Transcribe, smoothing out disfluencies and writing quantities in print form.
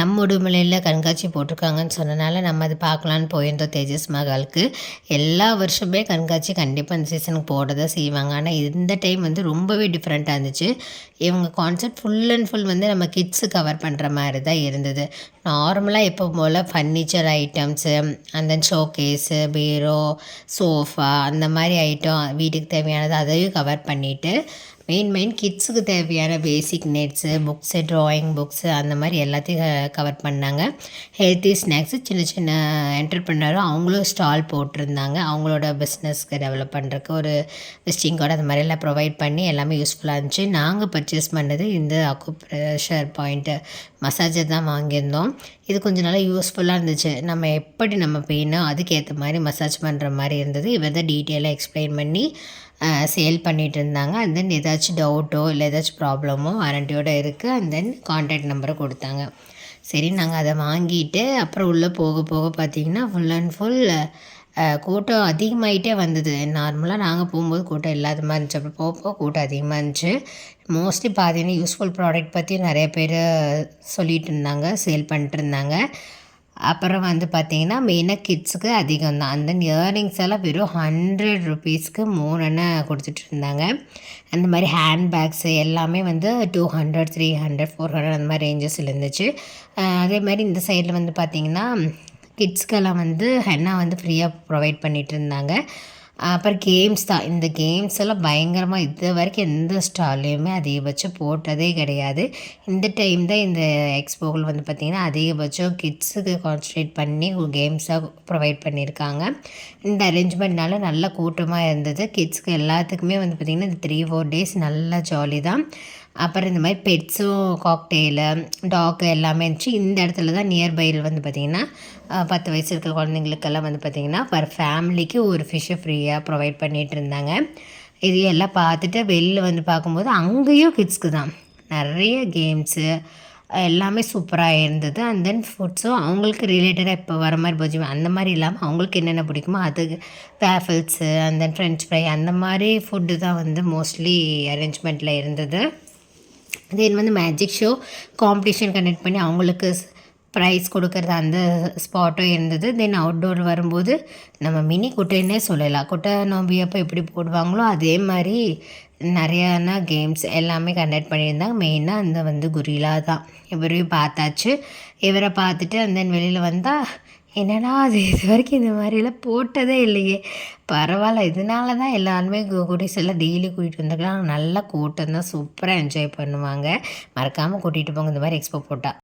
நம்ம உடுமலையில் கண்காட்சி போட்டிருக்காங்கன்னு சொன்னனால நம்ம அது பார்க்கலான்னு போயிருந்தோம் தேஜஸ் மகாலுக்கு. எல்லா வருஷமே கண்காட்சி கண்டிப்பாக இந்த சீசனுக்கு போட தான் செய்வாங்க. ஆனால் இந்த டைம் வந்து ரொம்பவே டிஃப்ரெண்ட்டாக இருந்துச்சு. இவங்க கான்செப்ட் ஃபுல் அண்ட் ஃபுல் வந்து நம்ம கிட்ஸு கவர் பண்ணுற மாதிரி தான் இருந்தது. நார்மலாக எப்போ போல் ஃபர்னிச்சர் ஐட்டம்ஸு, அந்த ஷோகேஸு, பீரோ, சோஃபா அந்த மாதிரி ஐட்டம் வீட்டுக்கு தேவையானது அதையும் கவர் பண்ணிவிட்டு மெயின் கிட்ஸுக்கு தேவையான பேசிக் நெட்ஸு, புக்ஸு, ட்ராயிங் புக்ஸு அந்த மாதிரி எல்லாத்தையும் கவர் பண்ணாங்க. ஹெல்த்தி ஸ்நாக்ஸு, சின்ன சின்ன என்டர்ப்ரனரும் அவங்களும் ஸ்டால் போட்டிருந்தாங்க. அவங்களோட பிஸ்னஸ்க்கு டெவலப் பண்ணுறதுக்கு ஒரு விசிட்டிங் கார்டு அது மாதிரியெல்லாம் ப்ரொவைட் பண்ணி எல்லாமே யூஸ்ஃபுல்லாக இருந்துச்சு. நாங்கள் பர்ச்சேஸ் பண்ணது இந்த அக்குப்ரெஷர் பாயிண்ட்டு மசாஜர் தான் வாங்கியிருந்தோம். இது கொஞ்சம் நல்லா யூஸ்ஃபுல்லாக இருந்துச்சு. நம்ம பெயினோ அதுக்கேற்ற மாதிரி மசாஜ் பண்ணுற மாதிரி இருந்தது. இவர் தான் டீட்டெயிலாக எக்ஸ்பிளைன் பண்ணி சேல் பண்ணிகிட்டு இருந்தாங்க. அண்ட் தென் ஏதாச்சும் டவுட்டோ இல்லை ஏதாச்சும் ப்ராப்ளமோ வாரண்டியோடு இருக்குது. அண்ட் தென் கான்டாக்ட் நம்பரை கொடுத்தாங்க. சரி, நாங்கள் அதை வாங்கிட்டு அப்புறம் உள்ளே போக போக பார்த்திங்கன்னா ஃபுல் அண்ட் ஃபுல் கூட்டம் அதிகமாகிட்டே வந்தது. நார்மலாக நாங்கள் போகும்போது கூட்டம் இல்லாத மாதிரி இருந்துச்சு. அப்புறம் போக போக கூட்டம் அதிகமாக இருந்துச்சு. மோஸ்ட்லி பார்த்தீங்கன்னா யூஸ்ஃபுல் ப்ராடக்ட் பற்றி நிறைய பேர் சொல்லிகிட்டு இருந்தாங்க, சேல் பண்ணிட்டு இருந்தாங்க. அப்புறம் வந்து பார்த்திங்கன்னா மெயினாக கிட்ஸுக்கு அதிகம் தான். அந்த இயரிங்ஸ் எல்லாம் வெறும் 100 ருபீஸ்க்கு 3 கொடுத்துட்டு இருந்தாங்க. அந்த மாதிரி ஹேண்ட் பேக்ஸு எல்லாமே வந்து 200, 300, 400 அந்த மாதிரி ரேஞ்சஸில் இருந்துச்சு. அதே மாதிரி இந்த சைடில் வந்து பார்த்திங்கன்னா கிட்ஸ்க்கெல்லாம் வந்து ஹென்னா வந்து ஃப்ரீயாக ப்ரொவைட் பண்ணிகிட்டு இருந்தாங்க. அப்புறம் கேம்ஸ் தான். இந்த கேம்ஸ் எல்லாம் பயங்கரமாக இது வரைக்கும் எந்த ஸ்டால்லையுமே அதிகபட்சம் போட்டதே கிடையாது. இந்த டைம் தான் இந்த எக்ஸ்போவில் வந்து பார்த்திங்கன்னா அதிகபட்சம் கிட்ஸுக்கு கான்சன்ட்ரேட் பண்ணி கேம்ஸாக ப்ரொவைட் பண்ணியிருக்காங்க. இந்த அரேஞ்ச்மெண்ட்னால நல்ல கூட்டமாக இருந்தது. கிட்ஸுக்கு எல்லாத்துக்குமே வந்து பார்த்திங்கன்னா இந்த 3-4 டேஸ் நல்லா ஜாலி தான். அப்புறம் இந்த மாதிரி பெட்ஸும், காக்டெயிலு, டாக்கு எல்லாமே இருந்துச்சு. இந்த இடத்துல தான் நியர்பையில் வந்து பார்த்திங்கன்னா 10 வயசு இருக்கிற குழந்தைங்களுக்கெல்லாம் வந்து பார்த்திங்கன்னா பர் ஃபேமிலிக்கு ஒரு ஃபிஷ்ஷை ஃப்ரீயாக ப்ரொவைட் பண்ணிகிட்டு இருந்தாங்க. இது எல்லாம் பார்த்துட்டு வெளில வந்து பார்க்கும்போது அங்கேயும் கிட்ஸ்க்கு தான் நிறைய கேம்ஸு எல்லாமே சூப்பராக இருந்தது. அண்ட் தென் ஃபுட்ஸும் அவங்களுக்கு ரிலேட்டடாக இப்போ வர மாதிரி பஜ்ஜி அந்த மாதிரி இல்லாமல் அவங்களுக்கு என்னென்ன பிடிக்குமோ அது waffles, and then French fry அந்த மாதிரி ஃபுட்டு தான் வந்து மோஸ்ட்லி அரேஞ்ச்மெண்ட்டில் இருந்தது. தென் வந்து மேஜிக் ஷோ காம்படிஷன் கண்டக்ட் பண்ணி அவங்களுக்கு ப்ரைஸ் கொடுக்கறது அந்த ஸ்பாட்டும் இருந்தது. தென் அவுட்டோர் வரும்போது நம்ம மினி குட்டைன்னே சொல்லலாம். குட்டை நோம்பி அப்போ எப்படி போடுவாங்களோ அதே மாதிரி நிறையானா கேம்ஸ் எல்லாமே கண்டக்ட் பண்ணியிருந்தாங்க. மெயினாக அந்த வந்து குரிலா தான். இவரையும் பார்த்தாச்சு. இவரை பார்த்துட்டு அந்த வெளியில் வந்தால் என்னடா அது இது வரைக்கும் இந்த மாதிரிலாம் போட்டதே இல்லையே, பரவாயில்ல, இதனால தான் எல்லாருமே குட்டீஸ் எல்லாம் டெய்லி கூட்டிகிட்டு வந்துக்கலாம். நல்ல கூட்டம் தான், சூப்பராக என்ஜாய் பண்ணுவாங்க. மறக்காமல் கூட்டிகிட்டு போங்க இந்த மாதிரி எக்ஸ்போ போட்டால்.